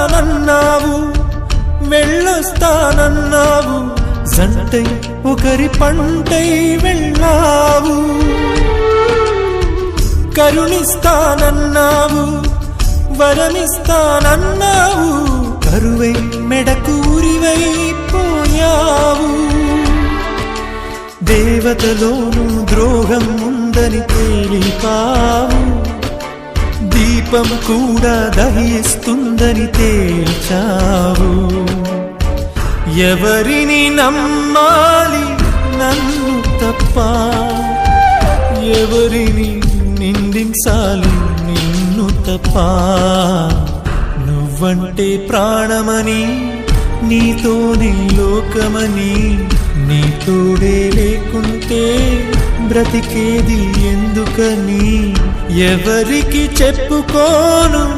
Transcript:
వస్తానన్నావు, వెళ్ళొస్తానన్నావు, జంటై ఒకరి పంటై వెళ్ళావు. కరుణిస్తానన్నావు, వరమిస్తానన్నావు, కరువై మెడకూరివై పోయావు. దేవతలోనూ ద్రోహం ఉందని తేలిపావు, దీపం కూడా దహిస్తుందని తేల్చావు. ఎవరిని నమ్మాలి నన్ను తప్ప, ఎవరిని నిందించాలి నిన్ను తప్ప. నువ్వంటే ప్రాణమని, నీతోనే లోకమని, నీ తోడే లేకుంటే బ్రతికేది ఎందుకని ఎవరికి చెప్పుకోను.